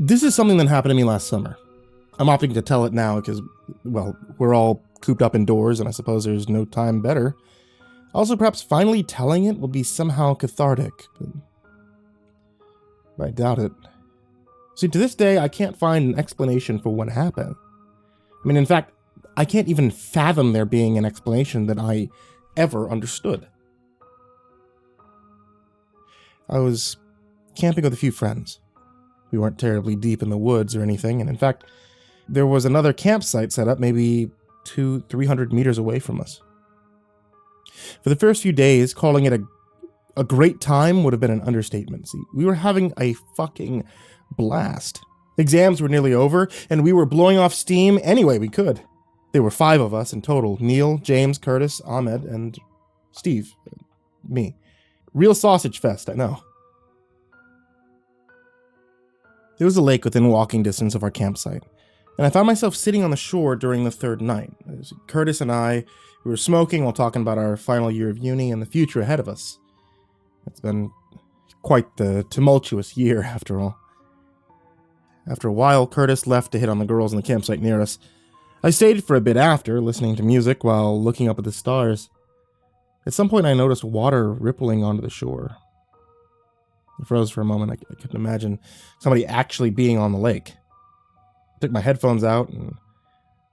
This is something that happened to me last summer. I'm opting to tell it now because, well, we're all cooped up indoors and I suppose there's no time better. Also, perhaps finally telling it will be somehow cathartic, but I doubt it. See, to this day, I can't find an explanation for what happened. I mean, in fact, I can't even fathom there being an explanation that I ever understood. I was camping with a few friends. We weren't terribly deep in the woods or anything, and in fact, there was another campsite set up maybe 200-300 meters away from us. For the first few days, calling it a great time would have been an understatement. See, we were having a fucking blast. Exams were nearly over, and we were blowing off steam any way we could. There were 5 of us in total: Neil, James, Curtis, Ahmed, and Steve. Me. Real sausage fest, I know. There was a lake within walking distance of our campsite, and I found myself sitting on the shore during the 3rd night. Curtis and I, we were smoking while talking about our final year of uni and the future ahead of us. It's been quite the tumultuous year, after all. After a while, Curtis left to hit on the girls in the campsite near us. I stayed for a bit after, listening to music while looking up at the stars. At some point, I noticed water rippling onto the shore. I froze for a moment. I couldn't imagine somebody actually being on the lake. I took my headphones out, and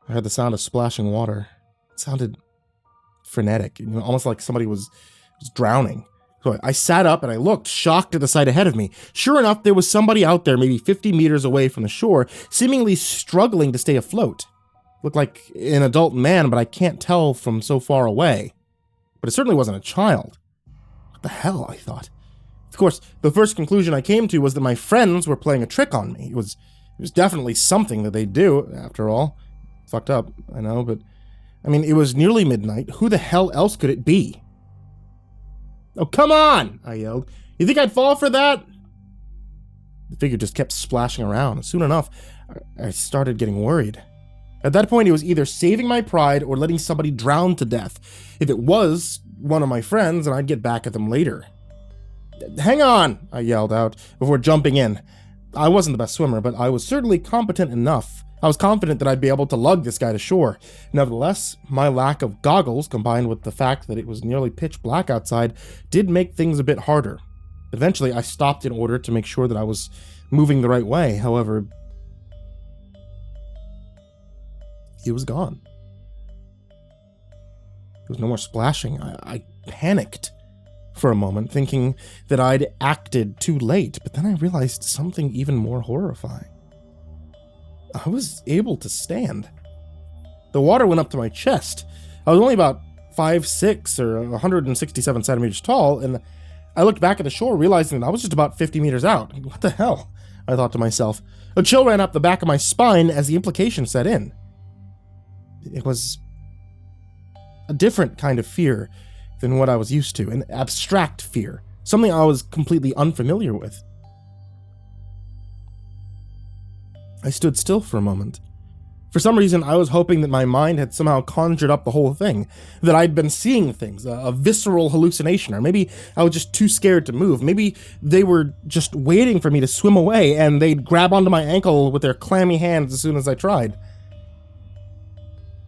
I heard the sound of splashing water. It sounded frenetic, almost like somebody was drowning. So I sat up and I looked, shocked at the sight ahead of me. Sure enough, there was somebody out there maybe 50 meters away from the shore, seemingly struggling to stay afloat. Looked like an adult man, but I can't tell from so far away. But it certainly wasn't a child. What the hell, I thought. Of course, the first conclusion I came to was that my friends were playing a trick on me. It was definitely something that they'd do, after all. Fucked up, I know, but I mean, it was nearly midnight. Who the hell else could it be? "Oh, come on!" I yelled. "You think I'd fall for that?" The figure just kept splashing around. Soon enough, I started getting worried. At that point, it was either saving my pride or letting somebody drown to death. If it was one of my friends, then I'd get back at them later. "Hang on!" I yelled out before jumping in. I wasn't the best swimmer, but I was certainly competent enough. I was confident that I'd be able to lug this guy to shore. Nevertheless, my lack of goggles, combined with the fact that it was nearly pitch black outside, did make things a bit harder. Eventually, I stopped in order to make sure that I was moving the right way. However, he was gone. There was no more splashing. I panicked for a moment, thinking that I'd acted too late, but then I realized something even more horrifying. I was able to stand. The water went up to my chest. I was only about 5'6" or 167 centimeters tall, and I looked back at the shore, realizing that I was just about 50 meters out. What the hell? I thought to myself. A chill ran up the back of my spine as the implication set in. It was a different kind of fear than what I was used to, an abstract fear, something I was completely unfamiliar with. I stood still for a moment. For some reason, I was hoping that my mind had somehow conjured up the whole thing, that I'd been seeing things, a visceral hallucination, or maybe I was just too scared to move. Maybe they were just waiting for me to swim away, and they'd grab onto my ankle with their clammy hands as soon as I tried.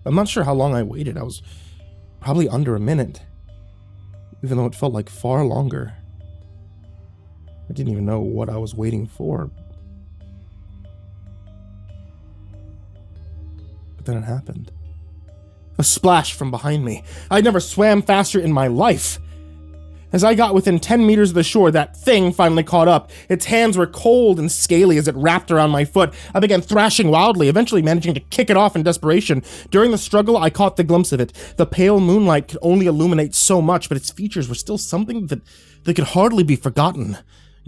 I'm not sure how long I waited. I was probably under a minute, even though it felt like far longer. I didn't even know what I was waiting for. But then it happened. A splash from behind me. I'd never swam faster in my life. As I got within 10 meters of the shore, that thing finally caught up. Its hands were cold and scaly as it wrapped around my foot. I began thrashing wildly, eventually managing to kick it off in desperation. During the struggle, I caught the glimpse of it. The pale moonlight could only illuminate so much, but its features were still something that could hardly be forgotten.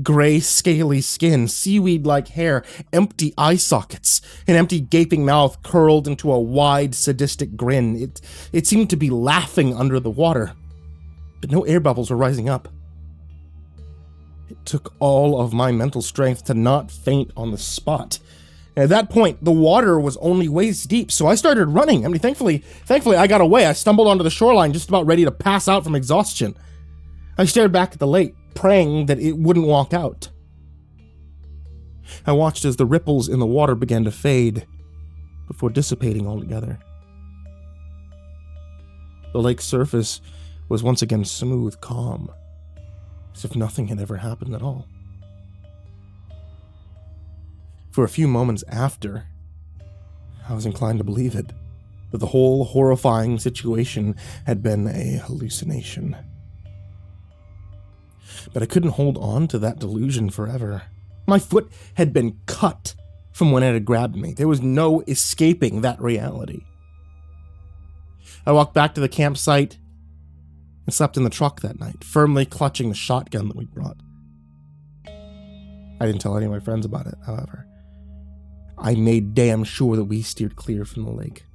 Gray, scaly skin, seaweed-like hair, empty eye sockets, an empty gaping mouth curled into a wide, sadistic grin. It seemed to be laughing under the water, but no air bubbles were rising up. It took all of my mental strength to not faint on the spot. And at that point, the water was only waist deep, so I started running. I mean, thankfully, I got away. I stumbled onto the shoreline, just about ready to pass out from exhaustion. I stared back at the lake, praying that it wouldn't walk out. I watched as the ripples in the water began to fade before dissipating altogether. The lake's surface was once again smooth, calm, as if nothing had ever happened at all. For a few moments after, I was inclined to believe it, that the whole horrifying situation had been a hallucination. But I couldn't hold on to that delusion forever. My foot had been cut from when it had grabbed me. There was no escaping that reality. I walked back to the campsite and slept in the truck that night, firmly clutching the shotgun that we'd brought. I didn't tell any of my friends about it, however. I made damn sure that we steered clear from the lake.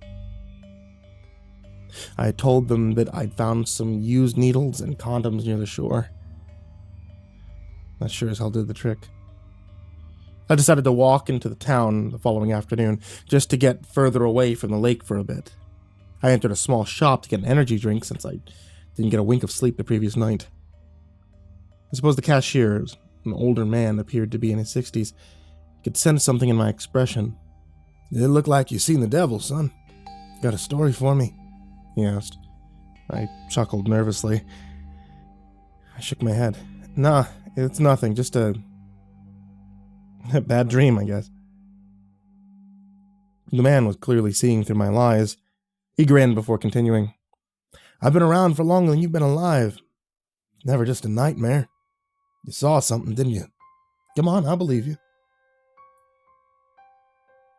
I had told them that I'd found some used needles and condoms near the shore. That sure as hell did the trick. I decided to walk into the town the following afternoon, just to get further away from the lake for a bit. I entered a small shop to get an energy drink since I didn't get a wink of sleep the previous night. I suppose the cashier, an older man, appeared to be in his 60s. He could sense something in my expression. "It looked like you seen the devil, son. Got a story for me?" he asked. I chuckled nervously. I shook my head. "Nah, it's nothing, just a bad dream, I guess." The man was clearly seeing through my lies. He grinned before continuing. "I've been around for longer than you've been alive. Never just a nightmare. You saw something, didn't you? Come on, I'll believe you."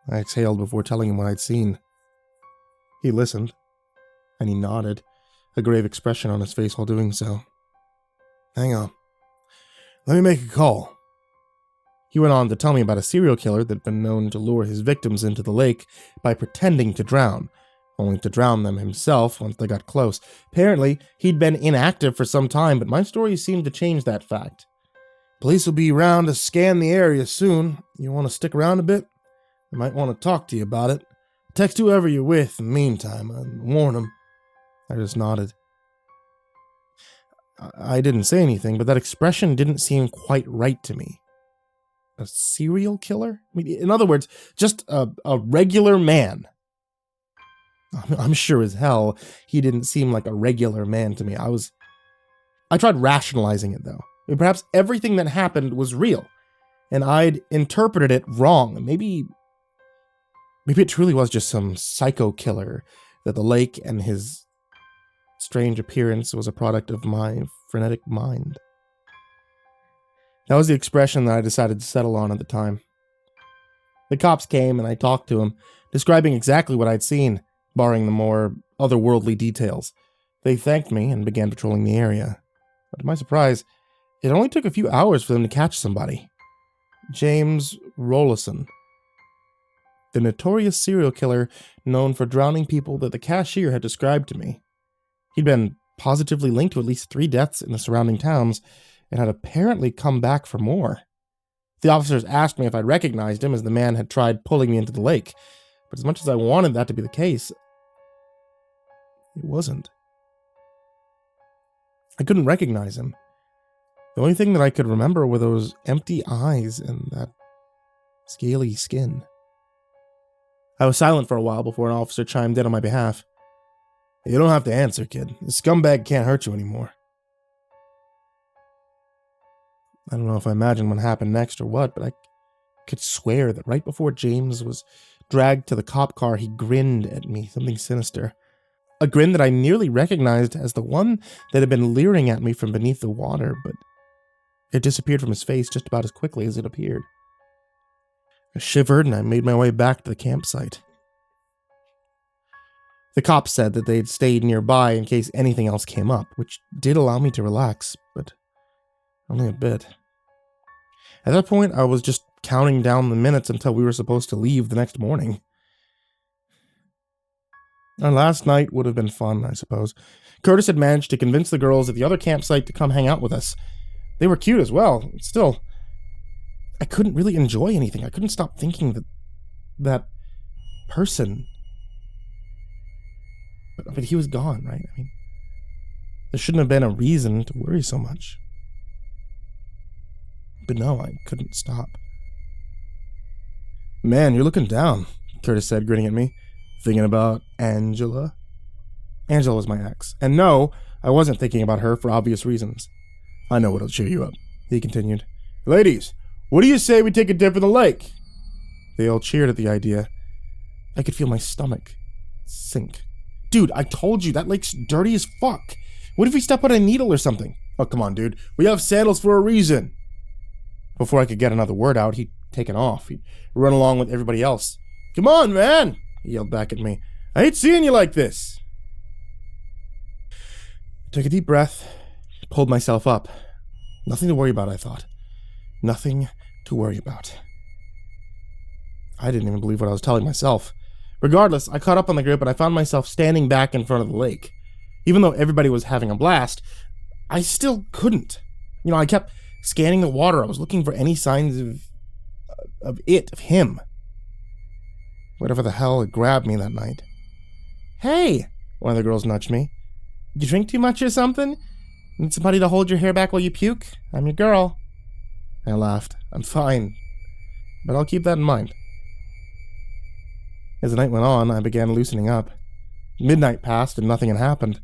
I exhaled before telling him what I'd seen. He listened, and he nodded, a grave expression on his face while doing so. "Hang on. Let me make a call." He went on to tell me about a serial killer that had been known to lure his victims into the lake by pretending to drown, only to drown them himself once they got close. Apparently, he'd been inactive for some time, but my story seemed to change that fact. "Police will be around to scan the area soon. You want to stick around a bit? I might want to talk to you about it. Text whoever you're with in the meantime and warn them." I just nodded. I didn't say anything, but that expression didn't seem quite right to me. A serial killer? I mean, in other words, just a regular man. I'm sure as hell he didn't seem like a regular man to me. I tried rationalizing it, though. I mean, perhaps everything that happened was real, and I'd interpreted it wrong. Maybe it truly was just some psycho killer, that the lake and his strange appearance was a product of my frenetic mind. That was the expression that I decided to settle on at the time. The cops came and I talked to them, describing exactly what I'd seen, barring the more otherworldly details. They thanked me and began patrolling the area. But to my surprise, it only took a few hours for them to catch somebody. James Rollison, the notorious serial killer known for drowning people that the cashier had described to me. He'd been positively linked to at least 3 deaths in the surrounding towns, and had apparently come back for more. The officers asked me if I'd recognized him, as the man had tried pulling me into the lake, but as much as I wanted that to be the case, it wasn't. I couldn't recognize him. The only thing that I could remember were those empty eyes and that scaly skin. I was silent for a while before an officer chimed in on my behalf. "You don't have to answer, kid. The scumbag can't hurt you anymore." I don't know if I imagined what happened next or what, but I could swear that right before James was dragged to the cop car, he grinned at me, something sinister. A grin that I nearly recognized as the one that had been leering at me from beneath the water, but it disappeared from his face just about as quickly as it appeared. I shivered and I made my way back to the campsite. The cops said that they'd stayed nearby in case anything else came up, which did allow me to relax, but only a bit. At that point, I was just counting down the minutes until we were supposed to leave the next morning. Our last night would have been fun, I suppose. Curtis had managed to convince the girls at the other campsite to come hang out with us. They were cute as well. Still, I couldn't really enjoy anything. I couldn't stop thinking that person. But he was gone, right? I mean, there shouldn't have been a reason to worry so much. But no, I couldn't stop. Man, you're looking down, Curtis said, grinning at me. Thinking about Angela? Angela was my ex. And no, I wasn't thinking about her for obvious reasons. I know what'll cheer you up, he continued. Ladies, what do you say we take a dip in the lake? They all cheered at the idea. I could feel my stomach sink. Dude, I told you, that lake's dirty as fuck. What if we step on a needle or something? Oh, come on, dude. We have sandals for a reason. Before I could get another word out, he'd taken off. He'd run along with everybody else. Come on, man, he yelled back at me. I hate seeing you like this. I took a deep breath, pulled myself up. Nothing to worry about, I thought. Nothing to worry about. I didn't even believe what I was telling myself. Regardless, I caught up on the group and I found myself standing back in front of the lake. Even though everybody was having a blast, I still couldn't. I kept scanning the water. I was looking for any signs of him. Whatever the hell had grabbed me that night. Hey, one of the girls nudged me. You drink too much or something? Need somebody to hold your hair back while you puke? I'm your girl. I laughed. I'm fine. But I'll keep that in mind. As the night went on, I began loosening up. Midnight passed and nothing had happened.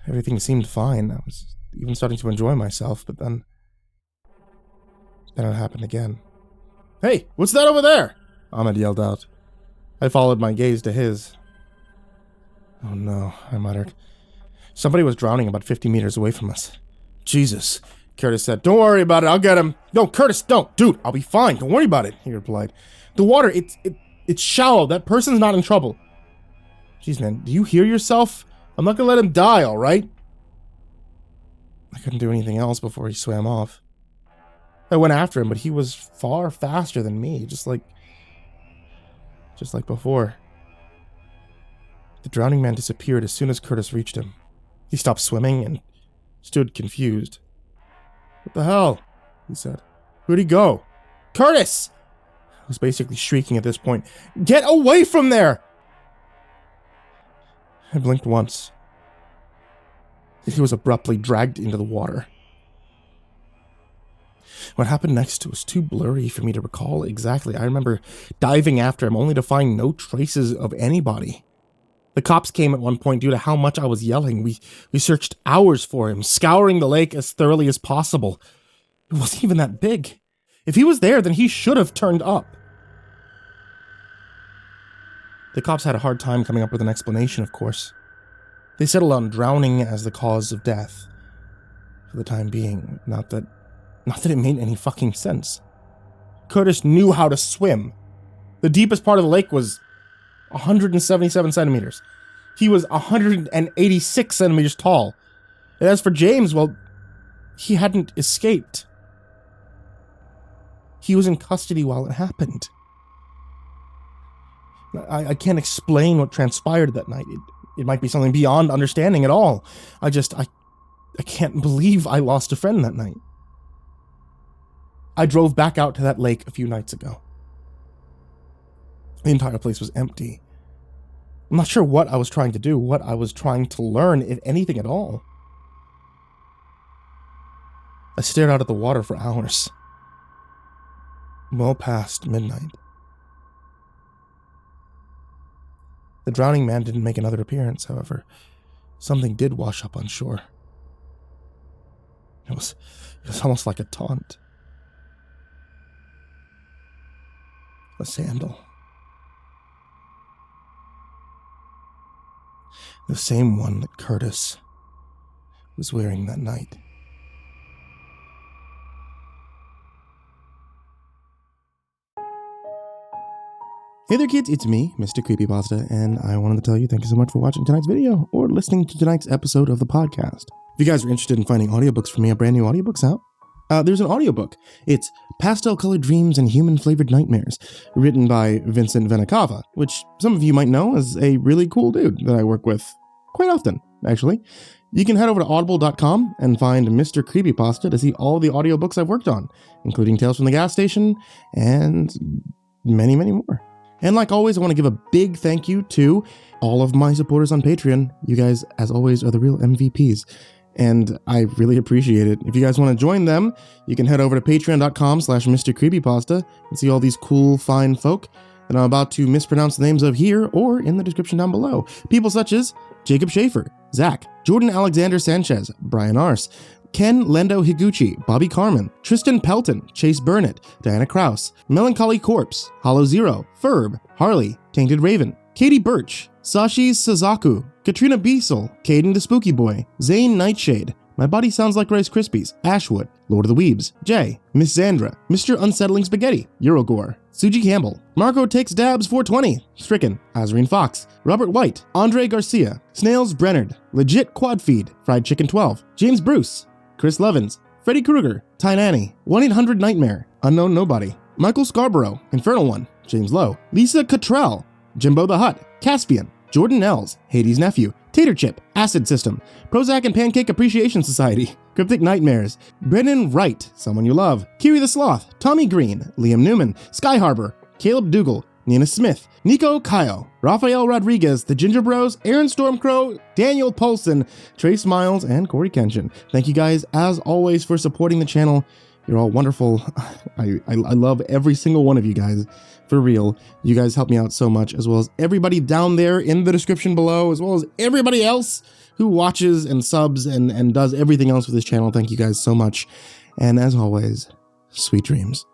Everything seemed fine. I was even starting to enjoy myself, but then it happened again. Hey, what's that over there? Ahmed yelled out. I followed my gaze to his. Oh no, I muttered. Somebody was drowning about 50 meters away from us. Jesus, Curtis said. Don't worry about it, I'll get him. No, Curtis, don't. Dude, I'll be fine. Don't worry about it, he replied. The water, it's shallow. That person's not in trouble. Jeez, man, do you hear yourself? I'm not gonna let him die, all right? I couldn't do anything else before he swam off. I went after him, but he was far faster than me, just like before. The drowning man disappeared as soon as Curtis reached him. He stopped swimming and stood confused. What the hell? He said. Where'd he go? Curtis! I was basically shrieking at this point. Get away from there! I blinked once. He was abruptly dragged into the water. What happened next was too blurry for me to recall exactly. I remember diving after him only to find no traces of anybody. The cops came at one point due to how much I was yelling. We searched hours for him, scouring the lake as thoroughly as possible. It wasn't even that big. If he was there, then he should have turned up. The cops had a hard time coming up with an explanation, of course. They settled on drowning as the cause of death. For the time being, not that it made any fucking sense. Curtis knew how to swim. The deepest part of the lake was 177 centimeters. He was 186 centimeters tall. And as for James, well, he hadn't escaped. He was in custody while it happened. I can't explain what transpired that night. It might be something beyond understanding at all. I can't believe I lost a friend that night. I drove back out to that lake a few nights ago. The entire place was empty. I'm not sure what I was trying to do, what I was trying to learn, if anything at all. I stared out at the water for hours. Well past midnight. The drowning man didn't make another appearance, however. Something did wash up on shore. It was almost like a taunt. A sandal. The same one that Curtis was wearing that night. Hey there kids, it's me, Mr. Creepypasta, and I wanted to tell you thank you so much for watching tonight's video or listening to tonight's episode of the podcast. If you guys are interested in finding audiobooks from me, a brand new audiobook's out. There's an audiobook. It's Pastel-Colored Dreams and Human-Flavored Nightmares, written by Vincent Venicava, which some of you might know is a really cool dude that I work with quite often, actually. You can head over to audible.com and find Mr. Creepypasta to see all the audiobooks I've worked on, including Tales from the Gas Station and many, many more. And like always, I want to give a big thank you to all of my supporters on Patreon. You guys, as always, are the real MVPs. and I really appreciate it. If you guys want to join them, you can head over to patreon.com/MrCreepypasta and see all these cool, fine folk that I'm about to mispronounce the names of here or in the description down below. People such as Jacob Schaefer, Zach, Jordan Alexander Sanchez, Brian Arce, Ken Lendo Higuchi, Bobby Carmen, Tristan Pelton, Chase Burnett, Diana Kraus, Melancholy Corpse, Hollow Zero, Ferb, Harley, Tainted Raven, Katie Birch, Sashi Suzaku, Katrina Beasel, Caden the Spooky Boy, Zane Nightshade, My Body Sounds Like Rice Krispies, Ashwood, Lord of the Weebs, Jay, Miss Zandra, Mr. Unsettling Spaghetti, Eurogore, Suji Campbell, Marco Takes Dabs 420, Stricken, Azreen Fox, Robert White, Andre Garcia, Snails Brennard, Legit Quad Feed, Fried Chicken 12, James Bruce, Chris Levins, Freddy Krueger, Ty Nanny, 1-800-Nightmare, Unknown Nobody, Michael Scarborough, Infernal One, James Lowe, Lisa Cottrell, Jimbo the Hutt, Caspian, Jordan Nels, Hades' Nephew, Tater Chip, Acid System, Prozac and Pancake Appreciation Society, Cryptic Nightmares, Brennan Wright, Someone You Love, Kiri the Sloth, Tommy Green, Liam Newman, Sky Harbor, Caleb Dougal, Nina Smith, Nico Kyle, Rafael Rodriguez, The Ginger Bros, Aaron Stormcrow, Daniel Polson, Trace Miles, and Corey Kenshin. Thank you guys, as always, for supporting the channel. You're all wonderful. I love every single one of you guys. For real. You guys help me out so much, as well as everybody down there in the description below, as well as everybody else who watches and subs and does everything else with this channel. Thank you guys so much. And as always, sweet dreams.